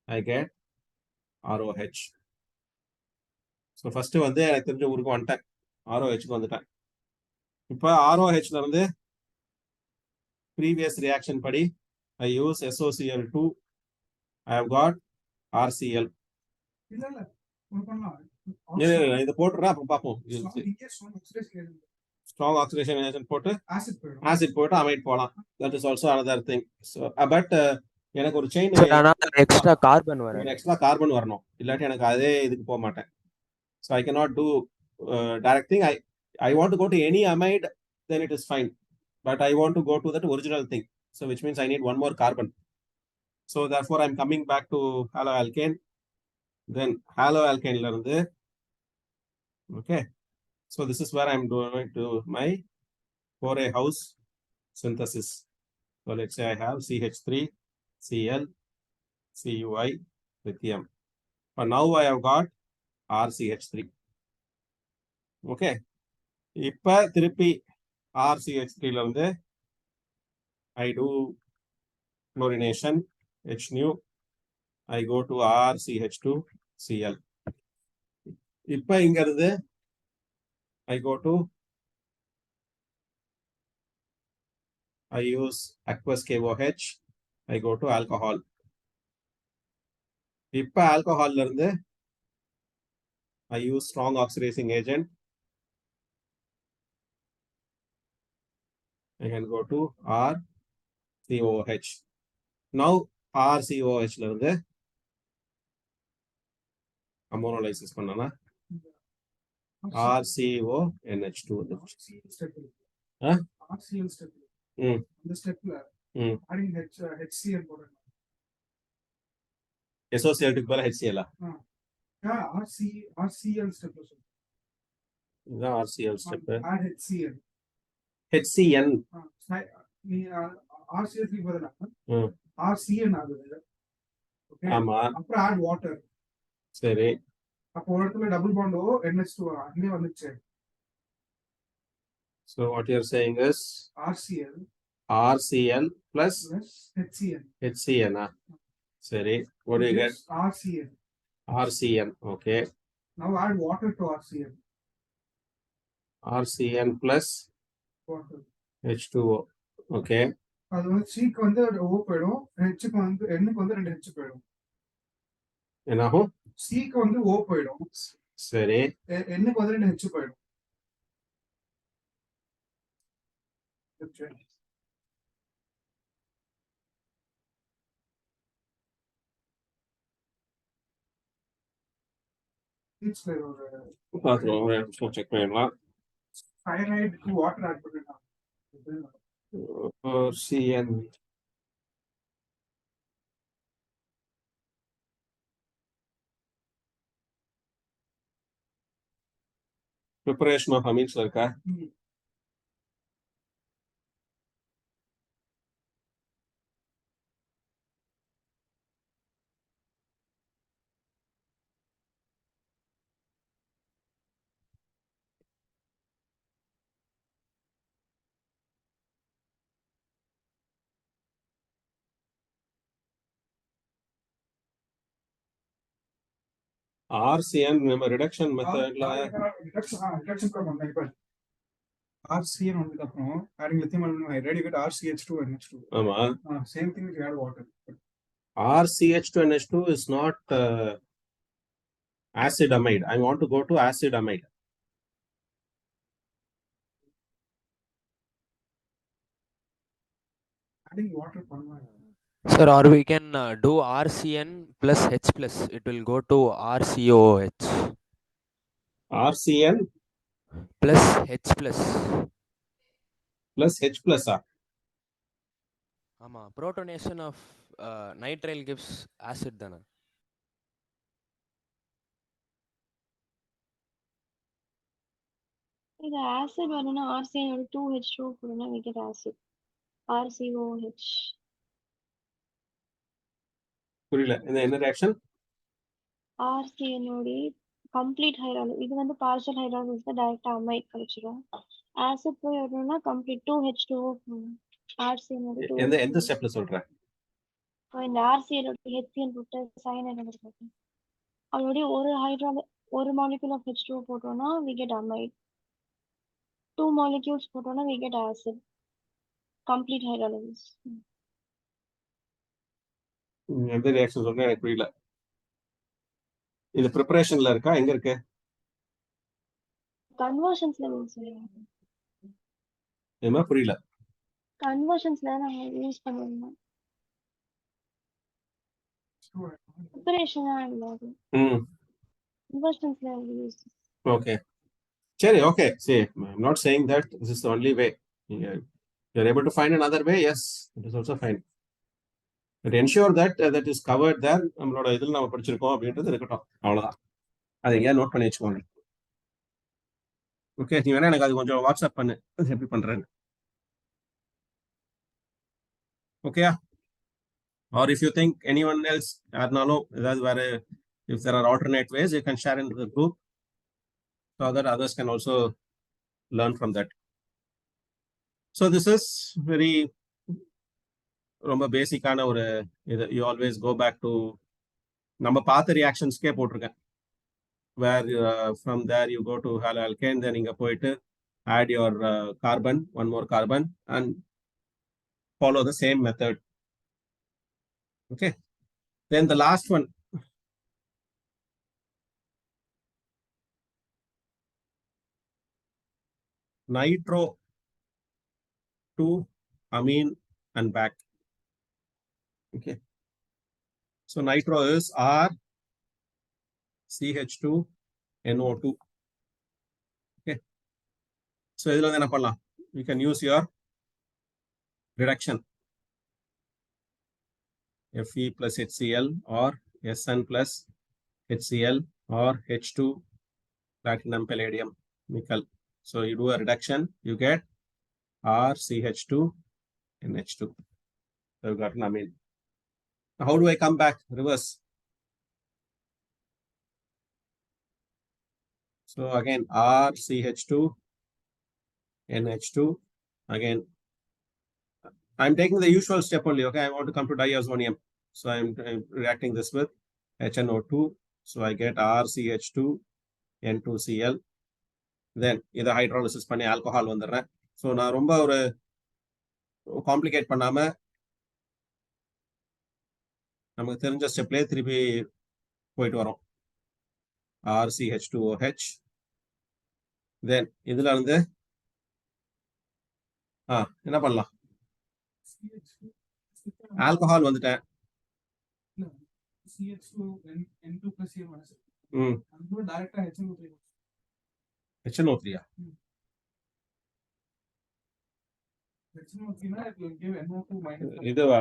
I get ROH so first வந்து எனக்கு தெரிஞ்ச ஊருக்கு வந்துட்டேன் ROHக்கு வந்துட்டேன் இப்போ ROHல இருந்து previous reaction படி I use SOCl2 I have got RCl இல்ல இல்ல ஒண்ணு பண்ணலாம். இதை போட்டுறேன் அப்புறம் பார்ப்போம் ஸ்ட்ராங் ஆக்சிடேஷன் போட்டு ஆசிட் போயிடும். ஆசிட் போட்டு அமைட் போகலாம் that is also another thing so but எனக்கு ஒரு chain sir another extra carbon ஒரு வரும் எக்ஸ்ட்ரா கார்பன் வரணும் இல்லாட்டி எனக்கு அதே இதுக்கு போக மாட்டேன் so I cannot do direct thing I want to go to any amide then it is fine but I want to go to that original thing so which means I need one more carbon so therefore I'm coming back to haloalkane then haloalkane ல இருந்து okay so this is where I'm going to my 4A house synthesis so let's say I have CH3 Cl CuI lithium but now I have got RCH3 okay இப்ப திருப்பி RCH3 ல இருந்து I do chlorination HNu I go to RCH2Cl இப்ப இங்க இருந்து I go to I use aqueous KOH I go to alcohol இப்ப ஆல்கஹால்ல இருந்து I use strong oxidizing agent I can go to RCOH now RCOH ல இருந்து அமோனோலைசிஸ் பண்ணனா RCONH2 வந்து ஆ? RCL step. ம். இந்த ஸ்டெப்ல ம். adding HCl போடணும். SOCl2க்கு பதிலா HCl RCL ஸ்டெப்ல சொல்றேன். இதுதான் RCl step add HCl. HCN நீ RCL3 பதிலா ம். RCN ஆகுது. ஓகே ஆமா அப்புறம் add water. சரி அப்போ ஒரு இடத்துல டபுள் பாண்டோ NH2 அங்கே வந்துச்சு. so what you're saying is RCl RCl plus plus HCl. HCN சரி what do you get RCl. RCN okay Now add water to RCl. RCN plus Water. H2O okay அது வந்து சீக்கு வந்து O போயிடும், ஹெச்சுக்கு வந்து எண்ணுக்கு வந்து 2 ஹெச் போயிடும். என்னாகும் சீக்கு வந்து O போயிடும், சரி எண்ணுக்கு வந்து 2 ஹெச் போயிடும். பாத்துருவோம் செக் பண்ணிடலாம் சயனைடுக்கு வாட்டர் ஆட் பண்ணிடலாம். CN preparation of amines இருக்கா RCN நம்ம reduction methodல ரிடக்ஷன் கூட பண்ணலாம் இப்ப RCN வந்ததுக்கு அப்புறம் adding lithium aluminum hydride you get RCH2 NH2 ஆமா same thing if you add water RCH2NH2 is not acid amide. I want to go to acid amide. adding water பண்ணலாம் Sir, or we can do RCN plus H plus. It will go to RCOOH RCN plus H plus. plus H plus R. ஆமா protonation of nitrile gives acid தானே. இது acid வரணும்னா RCN ஓட 2H2 போடணும் we get acid RCOH. புரியல இது என்ன reaction? RCN ஓட கம்ப்ளீட் ஹைட்ராலிசிஸ் இது வந்து பார்ஷியல் ஹைட்ராலிசிஸ் டைரக்டா அமைட் கிடைச்சிரும். ஆசிட் போய் வரணும்னா கம்ப்ளீட் 2H2O போடணும். RCN ஓட 2H2O. எந்த ஸ்டெப்ல சொல்றேன்? இந்த RCN ஓட HCN போட்டு சயனைட் எடுத்துக்கணும். அதோட ஒரு molecule of H2O போட்டோம்னா we get amide. 2 molecules போட்டோம்னா we get acid. Complete hydrolysis. எந்த ரியாக்ஷன் சொல்றேன் எனக்கு புரியல. இது ப்ரிப்பரேஷன்ல இருக்கா எங்க இருக்கு? Conversionsல யூஸ் பண்ணுவோம். என்ன புரியல? Conversionsல நாங்க யூஸ் பண்ணுவோம். Preparation இல்ல அது. Conversionsல யூஸ். Okay. சரி, okay. See, I'm not saying that this is the only way. You're able to find another way, yes, it is also fine. But ensure that that is covered there. நம்மளோட இதில் நம்ம படிச்சிருக்கோம் அப்படின்றது இருக்கட்டும். அவ்வளவுதான். அதை எங்கேயா நோட் பண்ணி வச்சுக்கோங்க. ஓகே, நீ வேணா எனக்கு அது கொஞ்சம் வாட்ஸ்அப் பண்ணு எப்படி பண்றேன்னு. ஓகேயா? Or if you think anyone else யாருனாலும் ஏதாவது வேற if there are alternate ways you can share in the group so that others can also learn from that. So this is very ரொம்ப பேசிக்கான ஒரு இது. You always go back to நம்ம பார்த்த ரியாக்ஷன்ஸ்க்கே போட்டிருக்கேன். where from there you go to halo alkane, then இங்க போயிட்டு add your carbon, one more carbon and follow the same method. Okay, then the last one, nitro to amine and back. Okay, so nitro is R CH2 NO2. Okay, so இதுல வந்து என்ன பண்ணலாம்? You can use your reduction Fe plus HCl or Sn plus HCl or H2 platinum palladium nickel. So you do a reduction, you get RCH2 NH2. So you got an amine. Now how do I come back? Reverse. So again RCH2 NH2. Again, I'm taking the usual step only. Okay, I want to come to diazonium. So I'm reacting this with HNO2. So I get RCH2 N2Cl. Then இதை hydrolysis பண்ணி alcohol வந்துடுறேன். So நான் ரொம்ப ஒரு complicate பண்ணாம நமக்கு தெரிஞ்ச ஸ்டெப்லேயே திருப்பி போயிட்டு வரோம். RCH2OH. தென் இதுல இருந்து என்ன பண்ணலாம்? ஆல்கஹால் வந்துட்டேன். CH2N2 plus CN minus. அது டைரக்டா HNO3. HNO3 HNO3 னா it will give NO2 minus. இதுவா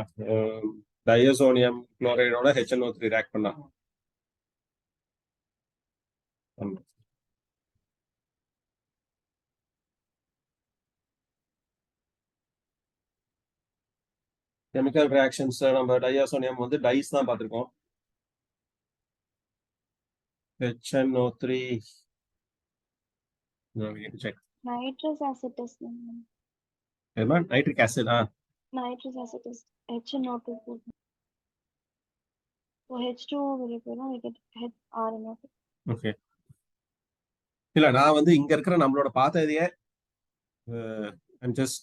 டயசோனியம் குளோரைடோட HNO3 ரியாக்ட் பண்ணா. கெமிக்கல் ரியாக்ஷன்ஸ் நம்ம டயாசோனியம் வந்து டைஸ் தான் பார்த்துருக்கோம். HNO3 no, we need to check. Nitrous acid test. Nitric acid. Nitrous acid test. HNO2. So H2 வெளியே போயிடும், we get RNO2. Okay. இல்ல நான் வந்து இங்க இருக்கிற நம்மளோட பார்த்ததையே I'm just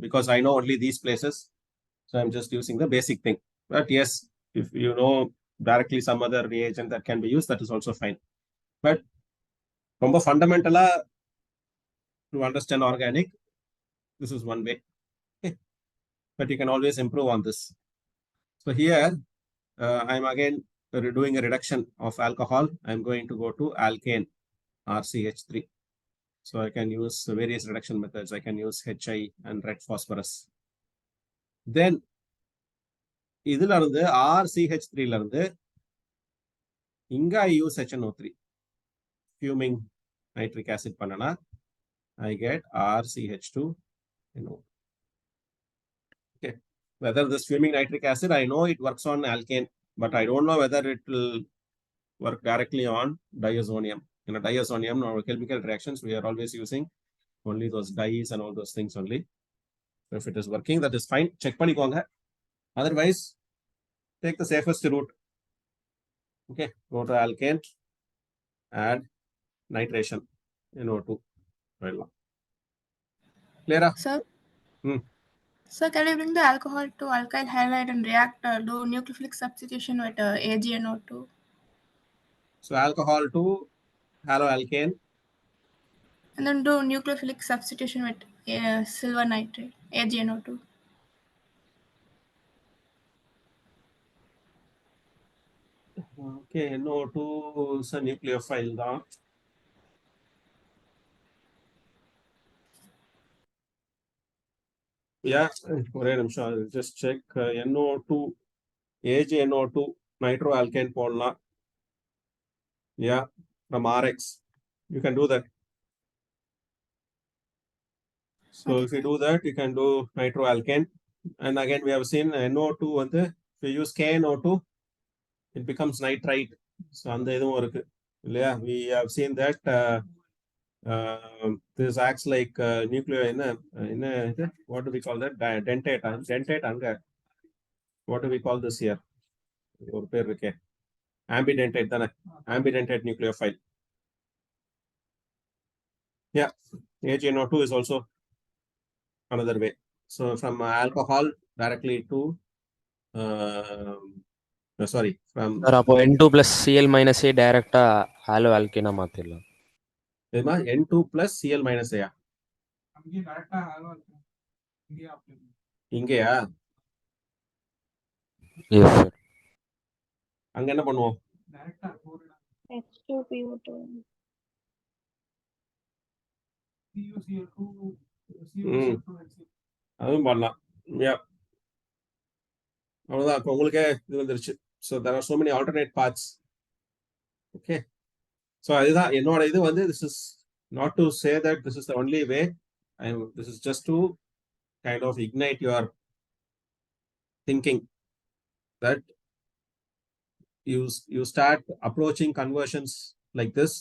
because I know only these places, so I'm just using the basic thing. But yes, if you know directly some other reagent that can be used, that is also fine. But ரொம்ப ஃபண்டமெண்டலா to understand organic, this is one way. Okay. But you can always improve on this. So here I'm again doing a reduction of alcohol. I'm going to go to alkane RCH3. So I can use various reduction methods. I can use HI and red phosphorus. Then இதுல இருந்து RCH3 ல இருந்து இங்க I use HNO3 fuming nitric acid பண்ணனா I get RCH2 NO. Okay, whether this fuming nitric acid, I know it works on alkane, but I don't know whether it will work directly on diazonium. In a diazonium, our chemical reactions, we are always using only those dyes and all those things only. So if it is working, that is fine. Check பண்ணிக்கோங்க. Otherwise, take the safest route. Okay, go to alkane, add nitration, NO2. Clear? Sir? Hmm. Sir, can you bring the alcohol to alkyl halide and react, do nucleophilic substitution with AgNO2? So alcohol to haloalkane. And then do nucleophilic substitution with silver nitrate, AgNO2. Okay, NO2 is a nucleophile தான். Yeah, ஒரே நிமிஷம், I'll just check. NO2, AgNO2, nitroalkane போடலாம். Yeah, from RX. You can do that. So Okay, if you do that, you can do nitroalkane. And again, we have seen NO2 வந்து, if you use KNO2, it becomes nitrite. So அந்த இதுவும் இருக்கு இல்லையா? We have seen that this acts like nuclear what do we call that? Dentate அங்க. What do we call this here? ஒரு பேர் இருக்கே, ambidentate தானே, ambidentate nucleophile. Yeah, AgNO2 is also another way. So from alcohol directly to sorry, from sir அப்போ N2 plus Cl minus A டைரக்டா hollow ஆல்கேனா மாத்திடலாம். N2 plus Cl minus A. அங்கே கரெக்டா hollow இருக்கு. இங்கே அப்ளை இங்கேயா? Yes sir. அங்க என்ன பண்ணுவோம்? டைரக்டா போறடா. H2PO2. CuCl2 அதுவும் பண்ணலாம். Yeah. அவ்வளவுதான். இப்போ உங்களுக்கே இது வந்துருச்சு. So there are so many alternate paths. Okay. So அதுதான் என்னோட இது வந்து, this is not to say that this is the only way. This is just to kind of ignite your thinking that you start approaching conversions like this.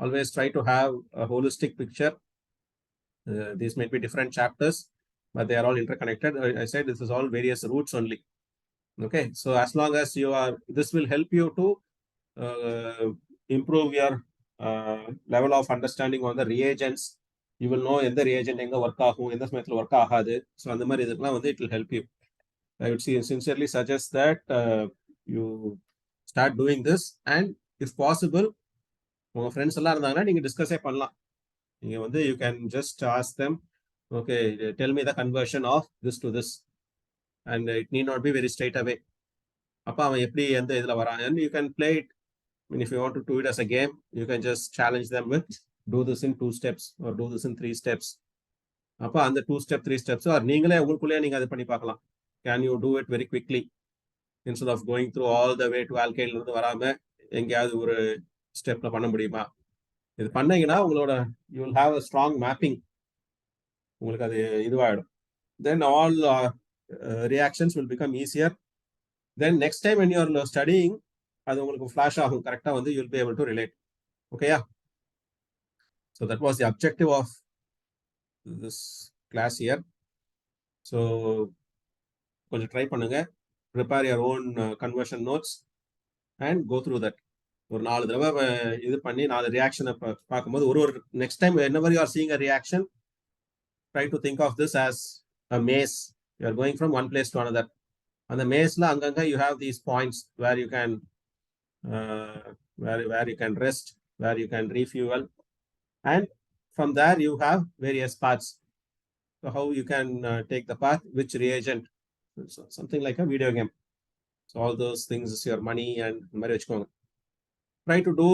Always try to have a holistic picture. These may be different chapters, but they are all interconnected. I said this is all various routes only. Okay, so as long as you are, this will help you to improve your level of understanding on the reagents. You will know எந்த reagent எங்க work ஆகும், எந்த சமயத்துல work ஆகாது. So அந்த மாதிரி இதுக்கெல்லாம் வந்து it will help you. I would sincerely suggest that you start doing this, and if possible, உங்க friends எல்லாம் இருந்தாங்கன்னா நீங்க டிஸ்கஸே பண்ணலாம். நீங்க வந்து you can just ask them, okay, tell me the conversion of this to this, and it need not be very straight away. அப்ப அவன் எப்படி எந்த இதுல வரான், and you can play it. I mean, if you want to do it as a game, you can just challenge them with do this in 2 steps or do this in 3 steps. அப்ப அந்த 2 step 3 steps or நீங்களே உங்களுக்குள்ளே நீங்க அதை பண்ணி பார்க்கலாம். Can you do it very quickly instead of going through all the way to alkyl இருந்து வராம எங்கேயாவது ஒரு ஸ்டெப்ல பண்ண முடியுமா? இது பண்ணீங்கன்னா உங்களோட you will have a strong mapping. உங்களுக்கு அது இதுவாயிடும். Then all reactions will become easier. Then next time when you are studying, அது உங்களுக்கு flash ஆகும் கரெக்டா வந்து you will be able to relate. Okay, yeah. So that was the objective of this class here. So கொஞ்சம் try பண்ணுங்க. prepare your own conversion notes and go through that. ஒரு 4 தடவை இது பண்ணி 4 ரியாக்ஷனை பார்க்கும்போது ஒரு next time whenever you are seeing a reaction, try to think of this as a maze. You are going from one place to another. And the maze la anganga you have these points where you can where you can rest, where you can refuel, and from there you have various paths. So how you can take the path, which reagent, so something like a video game. So all those things is your money and marriage. Try to do,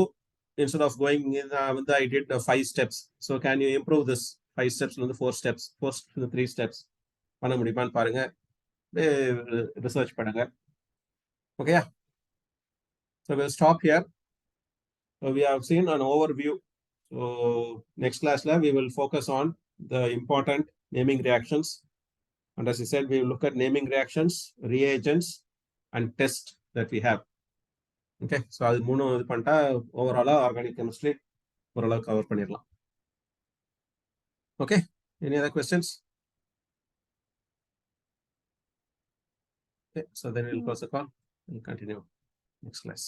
instead of going in with I did 5 steps. So can you improve this 5 steps to the 4 steps, 4 to the 3 steps? பண்ண முடியுமான்னு பாருங்க, research பண்ணுங்க. Okay, yeah. So we'll stop here. So we have seen an overview. So next class we will focus on the important naming reactions. And as I said, we will look at naming reactions, reagents, and test that we have. Okay, so அது 3 இது பண்ணிட்டா ஓவராலா organic chemistry ஓரளவு cover பண்ணிடலாம். Okay, any other questions? Okay, so then we'll close the call and continue next class.